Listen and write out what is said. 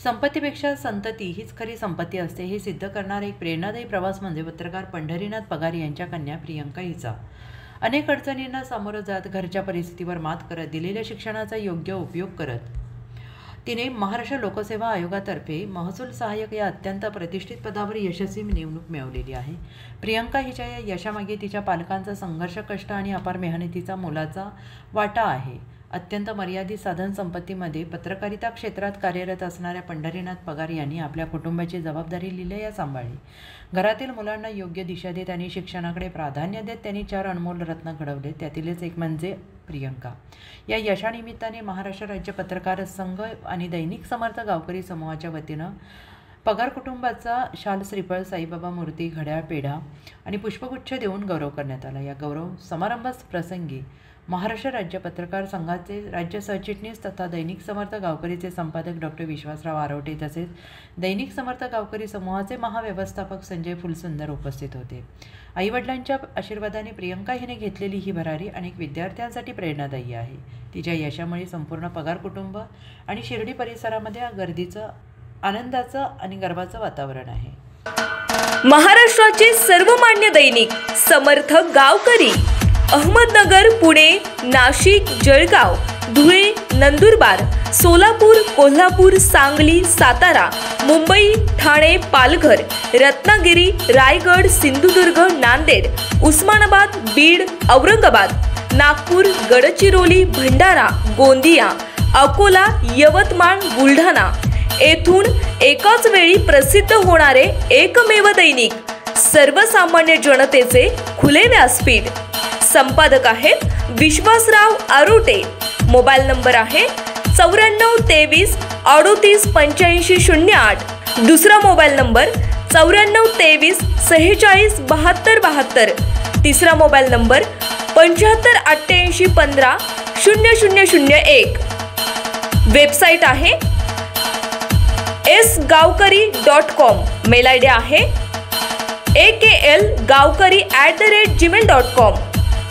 संपत्तीपेक्षा संतती हीच खरी संपत्ती असते हे सिद्ध करणारा एक प्रेरणादायी प्रवास म्हणजे पत्रकार पंढरीनाथ पगार यांच्या कन्या प्रियंका हिचा। अनेक अडचणींना सामोरं जात घरच्या परिस्थितीवर मात करत दिलेल्या शिक्षणाचा योग्य उपयोग करत तिने महाराष्ट्र लोकसेवा आयोगातर्फे महसूल सहाय्यक या अत्यंत प्रतिष्ठित पदावर यशस्वी नेमणूक मिळवलेली आहे। प्रियंका हिच्या या यशामागे तिच्या पालकांचा संघर्ष, कष्ट आणि अपार मेहनतीचा मोलाचा वाटा आहे। अत्यंत मर्यादित साधन संपत्तीमध्ये पत्रकारिता क्षेत्रात कार्यरत असणाऱ्या पंढरीनाथ पगार यांनी आपल्या कुटुंबाची जबाबदारी लिलया सांभाळली। घरातील मुलांना योग्य दिशा देत आणि शिक्षणाकडे प्राधान्य देत त्यांनी 4 अनमोल रत्न घडवले, त्यातीलच एक म्हणजे प्रियंका। या यशानिमित्ताने महाराष्ट्र राज्य पत्रकार संघ आणि दैनिक समर्थ गावकरी समूहाच्या वतीनं पगार कुटुंबाचा शाल, श्रीफळ, साईबाबा मूर्ती, घड्याळ, पेढा आणि पुष्पगुच्छ देऊन गौरव करण्यात आला। या गौरव समारंभ प्रसंगी महाराष्ट्र राज्य पत्रकार संघाचे राज्य सरचिटणीस तथा दैनिक समर्थ गावकरीचे संपादक डॉक्टर विश्वासराव आरोटे तसेच दैनिक समर्थ गावकरी समूहाचे महाव्यवस्थापक संजय फुलसुंदर उपस्थित होते। आईवडिलांच्या आशीर्वादाने प्रियंका हिने घेतलेली ही भरारी अनेक विद्यार्थ्यांसाठी प्रेरणादायी आहे। तिच्या यशामुळे संपूर्ण पगार कुटुंब आणि शिर्डी परिसरामध्ये गर्दीचं, आनंदाचं आणि गर्वाचं वातावरण आहे। महाराष्ट्राचे सर्वमान्य दैनिक समर्थ गावकरी अहमदनगर, पुणे, नाशिक, जळगाव, धुळे, नंदुरबार, सोलापूर, कोल्हापूर, सांगली, सातारा, मुंबई, ठाणे, पालघर, रत्नागिरी, रायगड, सिंधुदुर्ग, नांदेड, उस्मानाबाद, बीड, औरंगाबाद, नागपूर, गडचिरोली, भंडारा, गोंदिया, अकोला, यवतमाळ, बुलढाणा येथून एकाच वेळी प्रसिद्ध होणारे एकमेव दैनिक, सर्वसामान्य जनतेचे खुले व्यासपीठ। संपादक आहेत विश्वासराव आरोटे। मोबाईल नंबर आहे 9423 38 85 08। दुसरा मोबाईल नंबर 9423 46 72 72। तिसरा मोबाईल नंबर 75 88 15 0001। वेबसाईट आहे sgavkari.com। मेल आयडी आहे aklgavkari@gmail.com।